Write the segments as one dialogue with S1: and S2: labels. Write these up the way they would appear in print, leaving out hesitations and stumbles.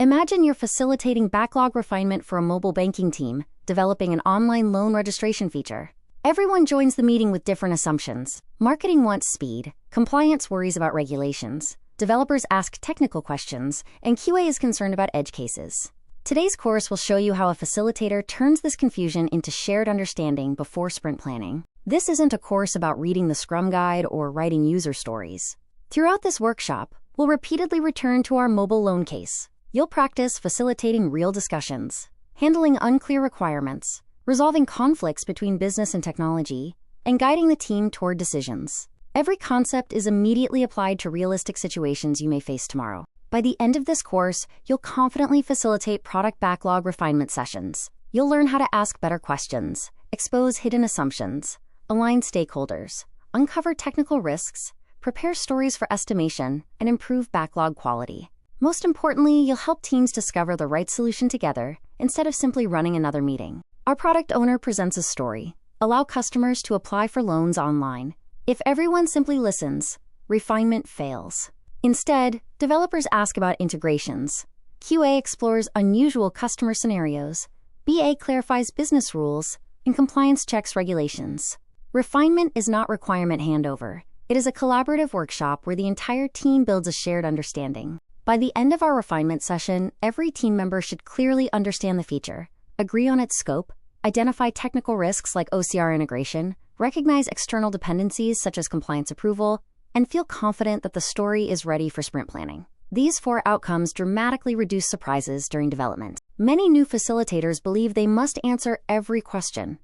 S1: Imagine you're facilitating backlog refinement for a mobile banking team, developing an online loan registration feature. Everyone joins the meeting with different assumptions. Marketing wants speed, compliance worries about regulations, developers ask technical questions, and QA is concerned about edge cases. Today's course will show you how a facilitator turns this confusion into shared understanding before sprint planning. This isn't a course about reading the Scrum Guide or writing user stories. Throughout this workshop, we'll repeatedly return to our mobile loan case. You'll practice facilitating real discussions, handling unclear requirements, resolving conflicts between business and technology, and guiding the team toward decisions. Every concept is immediately applied to realistic situations you may face tomorrow. By the end of this course, you'll confidently facilitate product backlog refinement sessions. You'll learn how to ask better questions, expose hidden assumptions, align stakeholders, uncover technical risks, prepare stories for estimation, and improve backlog quality. Most importantly, you'll help teams discover the right solution together instead of simply running another meeting. Our product owner presents a story. Allow customers to apply for loans online. If everyone simply listens, refinement fails. Instead, developers ask about integrations. QA explores unusual customer scenarios. BA clarifies business rules, and compliance checks regulations. Refinement is not requirement handover. It is a collaborative workshop where the entire team builds a shared understanding. By the end of our refinement session, every team member should clearly understand the feature, agree on its scope, identify technical risks like OCR integration, recognize external dependencies such as compliance approval, and feel confident that the story is ready for sprint planning. These 4 outcomes dramatically reduce surprises during development. Many new facilitators believe they must answer every question.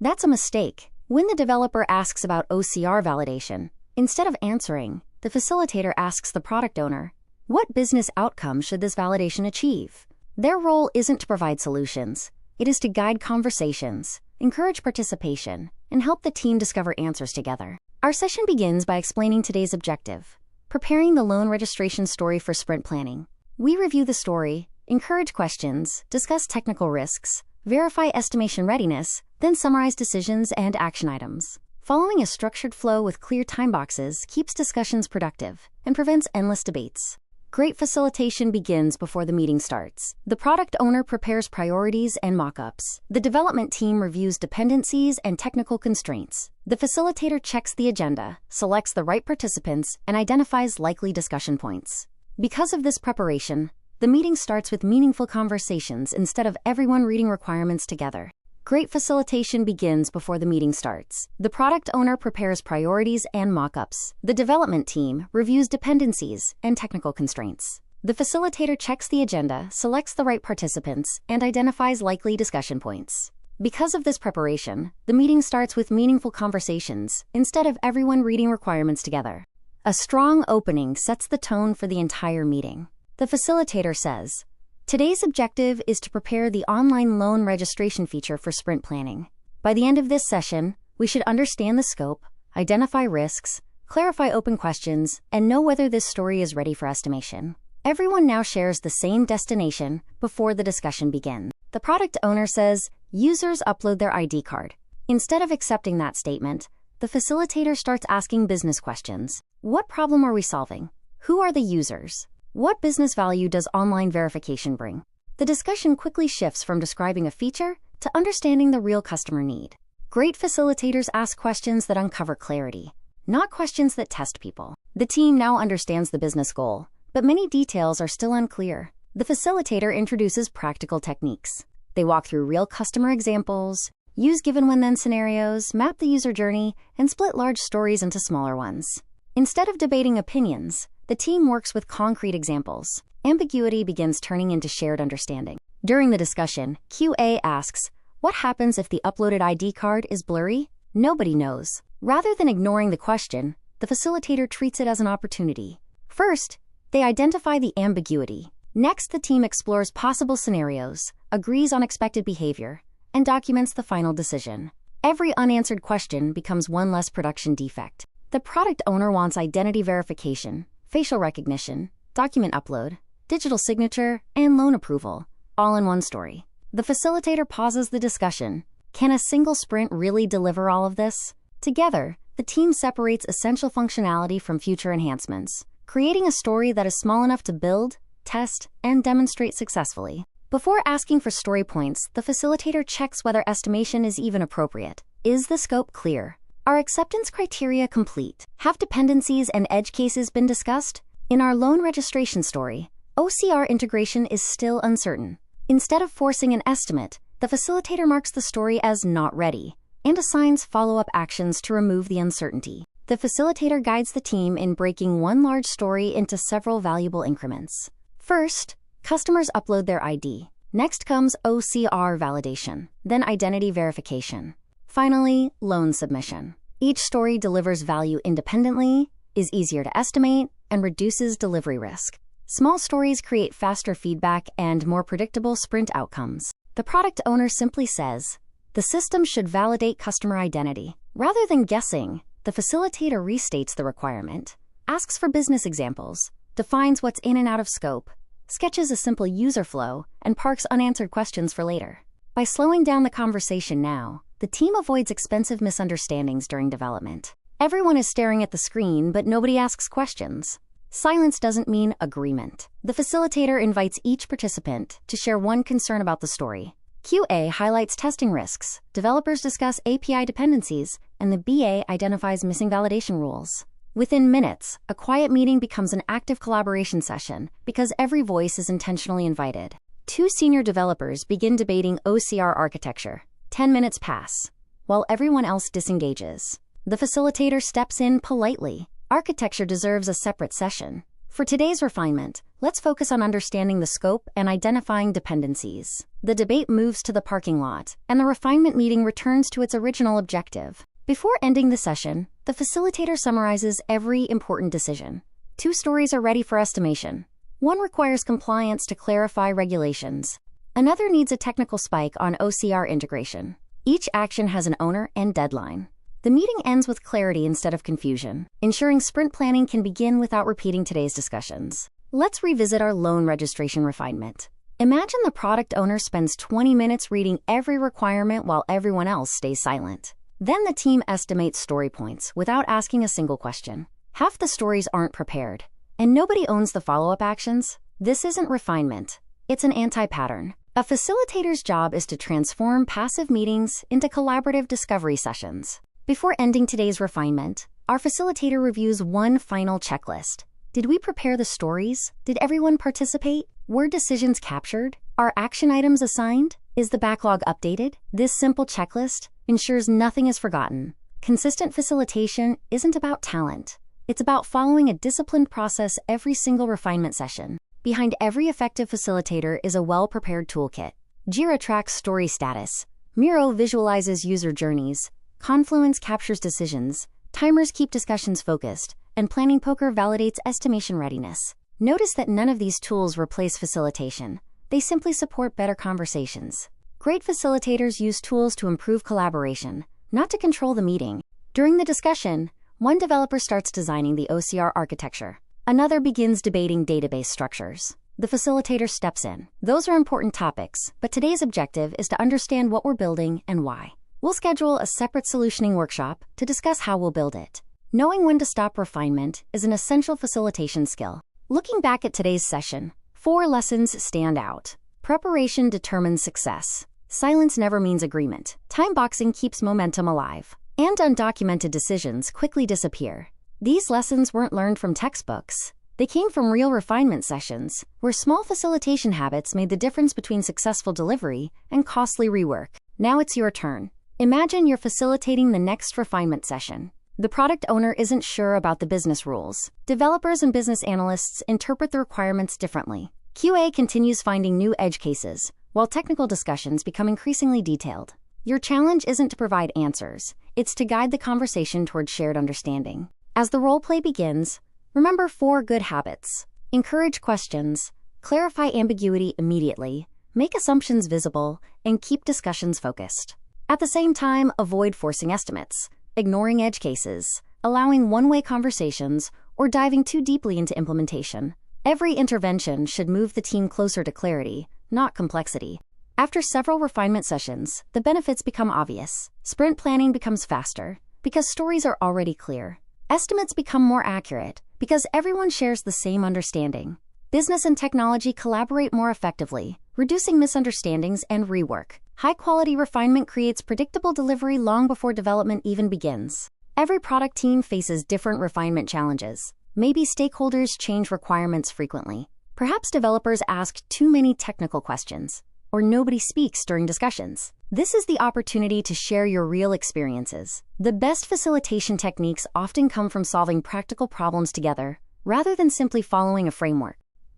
S1: That's a mistake. When the developer asks about OCR validation, instead of answering, the facilitator asks the product owner, what business outcome should this validation achieve? Their role isn't to provide solutions. It is to guide conversations, encourage participation, and help the team discover answers together. Our session begins by explaining today's objective, preparing the loan registration story for sprint planning. We review the story, encourage questions, discuss technical risks, verify estimation readiness, then summarize decisions and action items. Following a structured flow with clear time boxes keeps discussions productive and prevents endless debates. Great facilitation begins before the meeting starts. The product owner prepares priorities and mock-ups. The development team reviews dependencies and technical constraints. The facilitator checks the agenda, selects the right participants, and identifies likely discussion points. Because of this preparation, the meeting starts with meaningful conversations instead of everyone reading requirements together. Great facilitation begins before the meeting starts. The product owner prepares priorities and mock-ups. The development team reviews dependencies and technical constraints. The facilitator checks the agenda, selects the right participants, and identifies likely discussion points. Because of this preparation, the meeting starts with meaningful conversations instead of everyone reading requirements together. A strong opening sets the tone for the entire meeting. The facilitator says, today's objective is to prepare the online loan registration feature for sprint planning. By the end of this session, we should understand the scope, identify risks, clarify open questions, and know whether this story is ready for estimation. Everyone now shares the same destination before the discussion begins. The product owner says, users upload their ID card. Instead of accepting that statement, the facilitator starts asking business questions. What problem are we solving? Who are the users? What business value does online verification bring? The discussion quickly shifts from describing a feature to understanding the real customer need. Great facilitators ask questions that uncover clarity, not questions that test people. The team now understands the business goal, but many details are still unclear. The facilitator introduces practical techniques. They walk through real customer examples, use given-when-then scenarios, map the user journey, and split large stories into smaller ones. Instead of debating opinions, the team works with concrete examples. Ambiguity begins turning into shared understanding. During the discussion, QA asks, what happens if the uploaded ID card is blurry? Nobody knows. Rather than ignoring the question, the facilitator treats it as an opportunity. First, they identify the ambiguity. Next, the team explores possible scenarios, agrees on expected behavior, and documents the final decision. Every unanswered question becomes one less production defect. The product owner wants identity verification, facial recognition, document upload, digital signature, and loan approval, all in one story. The facilitator pauses the discussion. Can a single sprint really deliver all of this? Together, the team separates essential functionality from future enhancements, creating a story that is small enough to build test, and demonstrate successfully. Before asking for story points, the facilitator checks whether estimation is even appropriate. Is the scope clear? Are acceptance criteria complete? Have dependencies and edge cases been discussed? In our loan registration story, OCR integration is still uncertain. Instead of forcing an estimate, the facilitator marks the story as not ready and assigns follow-up actions to remove the uncertainty. The facilitator guides the team in breaking one large story into several valuable increments. First, customers upload their ID. Next comes OCR validation, then identity verification. Finally, loan submission. Each story delivers value independently, is easier to estimate, and reduces delivery risk. Small stories create faster feedback and more predictable sprint outcomes. The product owner simply says, the system should validate customer identity. Rather than guessing, the facilitator restates the requirement, asks for business examples, defines what's in and out of scope, sketches a simple user flow, and parks unanswered questions for later. By slowing down the conversation now, the team avoids expensive misunderstandings during development. Everyone is staring at the screen, but nobody asks questions. Silence doesn't mean agreement. The facilitator invites each participant to share one concern about the story. QA highlights testing risks, developers discuss API dependencies, and the BA identifies missing validation rules. Within minutes, a quiet meeting becomes an active collaboration session because every voice is intentionally invited. Two senior developers begin debating OCR architecture. 10 minutes pass, while everyone else disengages. The facilitator steps in politely. Architecture deserves a separate session. For today's refinement, let's focus on understanding the scope and identifying dependencies. The debate moves to the parking lot, and the refinement meeting returns to its original objective. Before ending the session, the facilitator summarizes every important decision. 2 stories are ready for estimation. 1 requires compliance to clarify regulations. Another needs a technical spike on OCR integration. Each action has an owner and deadline. The meeting ends with clarity instead of confusion, ensuring sprint planning can begin without repeating today's discussions. Let's revisit our loan registration refinement. Imagine the product owner spends 20 minutes reading every requirement while everyone else stays silent. Then the team estimates story points without asking a single question. Half the stories aren't prepared, and nobody owns the follow-up actions. This isn't refinement. It's an anti-pattern. A facilitator's job is to transform passive meetings into collaborative discovery sessions. Before ending today's refinement, our facilitator reviews one final checklist. Did we prepare the stories? Did everyone participate? Were decisions captured? Are action items assigned? Is the backlog updated? This simple checklist ensures nothing is forgotten. Consistent facilitation isn't about talent. It's about following a disciplined process every single refinement session. Behind every effective facilitator is a well-prepared toolkit. Jira tracks story status. Miro visualizes user journeys. Confluence captures decisions, timers keep discussions focused, and Planning Poker validates estimation readiness. Notice that none of these tools replace facilitation. They simply support better conversations. Great facilitators use tools to improve collaboration, not to control the meeting. During the discussion, one developer starts designing the OCR architecture. Another begins debating database structures. The facilitator steps in. Those are important topics, but today's objective is to understand what we're building and why. We'll schedule a separate solutioning workshop to discuss how we'll build it. Knowing when to stop refinement is an essential facilitation skill. Looking back at today's session, 4 lessons stand out. Preparation determines success. Silence never means agreement. Time boxing keeps momentum alive. And undocumented decisions quickly disappear. These lessons weren't learned from textbooks. They came from real refinement sessions, where small facilitation habits made the difference between successful delivery and costly rework. Now it's your turn. Imagine you're facilitating the next refinement session. The product owner isn't sure about the business rules. Developers and business analysts interpret the requirements differently. QA continues finding new edge cases, while technical discussions become increasingly detailed. Your challenge isn't to provide answers. It's to guide the conversation toward shared understanding. As the role play begins, remember 4 good habits. Encourage questions, clarify ambiguity immediately, make assumptions visible, and keep discussions focused. At the same time, avoid forcing estimates, ignoring edge cases, allowing one-way conversations, or diving too deeply into implementation. Every intervention should move the team closer to clarity, not complexity. After several refinement sessions, the benefits become obvious. Sprint planning becomes faster, because stories are already clear. Estimates become more accurate, because everyone shares the same understanding. Business and technology collaborate more effectively, reducing misunderstandings and rework. High-quality refinement creates predictable delivery long before development even begins. Every product team faces different refinement challenges. Maybe stakeholders change requirements frequently. Perhaps developers ask too many technical questions, or nobody speaks during discussions. This is the opportunity to share your real experiences. The best facilitation techniques often come from solving practical problems together, rather than simply following a framework.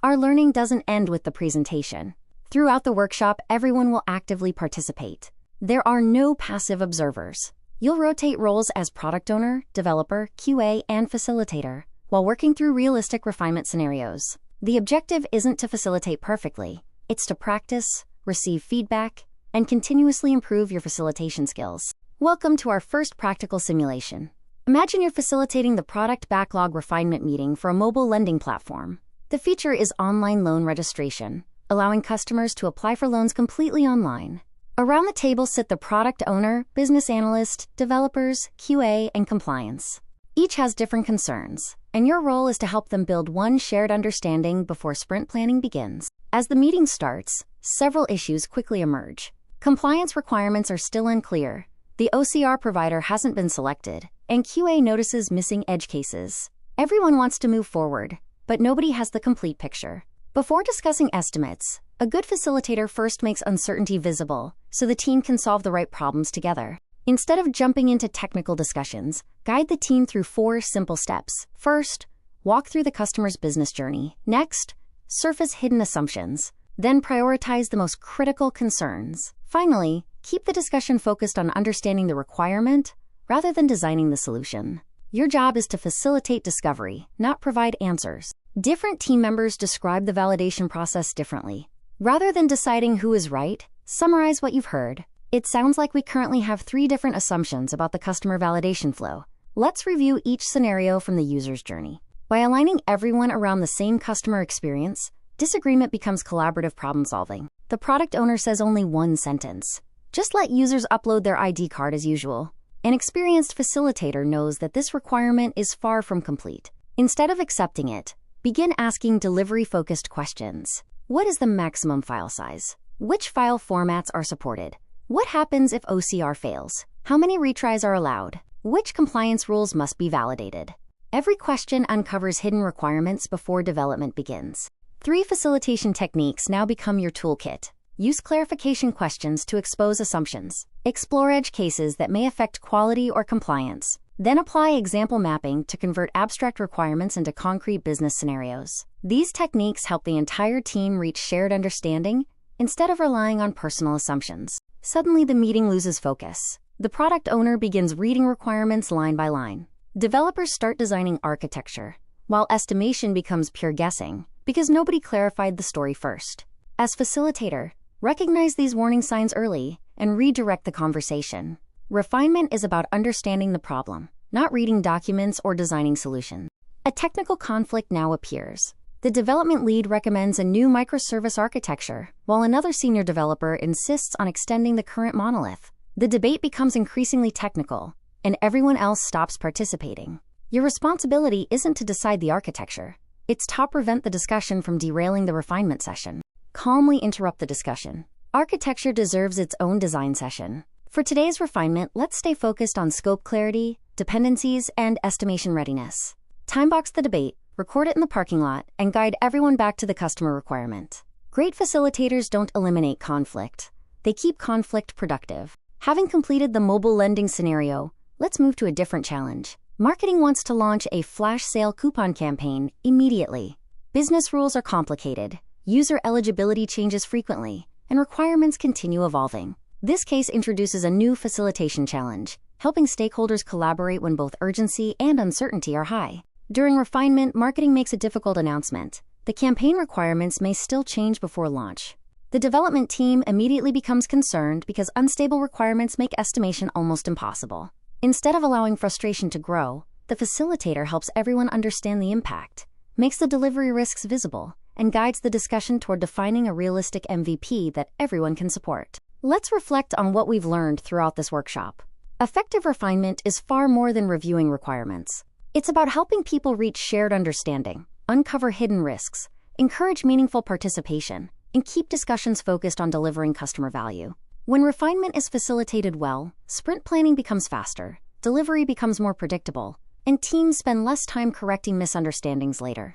S1: Our learning doesn't end with the presentation. Throughout the workshop, everyone will actively participate. There are no passive observers. You'll rotate roles as product owner, developer, QA, and facilitator, while working through realistic refinement scenarios. The objective isn't to facilitate perfectly. It's to practice, receive feedback, and continuously improve your facilitation skills. Welcome to our first practical simulation. Imagine you're facilitating the product backlog refinement meeting for a mobile lending platform. The feature is online loan registration, allowing customers to apply for loans completely online. Around the table sit the product owner, business analyst, developers, QA, and compliance. Each has different concerns, and your role is to help them build one shared understanding before sprint planning begins. As the meeting starts, several issues quickly emerge. Compliance requirements are still unclear, the OCR provider hasn't been selected, and QA notices missing edge cases. Everyone wants to move forward, but nobody has the complete picture. Before discussing estimates, a good facilitator first makes uncertainty visible so the team can solve the right problems together. Instead of jumping into technical discussions, guide the team through 4 simple steps. First, walk through the customer's business journey. Next, surface hidden assumptions. Then prioritize the most critical concerns. Finally, keep the discussion focused on understanding the requirement rather than designing the solution. Your job is to facilitate discovery, not provide answers. Different team members describe the validation process differently. Rather than deciding who is right, summarize what you've heard. It sounds like we currently have 3 different assumptions about the customer validation flow. Let's review each scenario from the user's journey. By aligning everyone around the same customer experience, disagreement becomes collaborative problem solving. The product owner says only one sentence. Just let users upload their ID card as usual. An experienced facilitator knows that this requirement is far from complete. Instead of accepting it, begin asking delivery-focused questions. What is the maximum file size? Which file formats are supported? What happens if OCR fails? How many retries are allowed? Which compliance rules must be validated? Every question uncovers hidden requirements before development begins. 3 facilitation techniques now become your toolkit. Use clarification questions to expose assumptions. Explore edge cases that may affect quality or compliance. Then apply example mapping to convert abstract requirements into concrete business scenarios. These techniques help the entire team reach shared understanding instead of relying on personal assumptions. Suddenly, the meeting loses focus. The product owner begins reading requirements line by line. Developers start designing architecture, while estimation becomes pure guessing because nobody clarified the story first. As facilitator, recognize these warning signs early and redirect the conversation. Refinement is about understanding the problem, not reading documents or designing solutions. A technical conflict now appears. The development lead recommends a new microservice architecture, while another senior developer insists on extending the current monolith. The debate becomes increasingly technical, and everyone else stops participating. Your responsibility isn't to decide the architecture. It's to prevent the discussion from derailing the refinement session. Calmly interrupt the discussion. Architecture deserves its own design session. For today's refinement, let's stay focused on scope clarity, dependencies, and estimation readiness. Timebox the debate, record it in the parking lot, and guide everyone back to the customer requirement. Great facilitators don't eliminate conflict. They keep conflict productive. Having completed the mobile lending scenario, let's move to a different challenge. Marketing wants to launch a flash sale coupon campaign immediately. Business rules are complicated, user eligibility changes frequently, and requirements continue evolving. This case introduces a new facilitation challenge, helping stakeholders collaborate when both urgency and uncertainty are high. During refinement, marketing makes a difficult announcement. The campaign requirements may still change before launch. The development team immediately becomes concerned because unstable requirements make estimation almost impossible. Instead of allowing frustration to grow, the facilitator helps everyone understand the impact, makes the delivery risks visible, and guides the discussion toward defining a realistic MVP that everyone can support. Let's reflect on what we've learned throughout this workshop. Effective refinement is far more than reviewing requirements. It's about helping people reach shared understanding, uncover hidden risks, encourage meaningful participation, and keep discussions focused on delivering customer value. When refinement is facilitated well, sprint planning becomes faster, delivery becomes more predictable, and teams spend less time correcting misunderstandings later.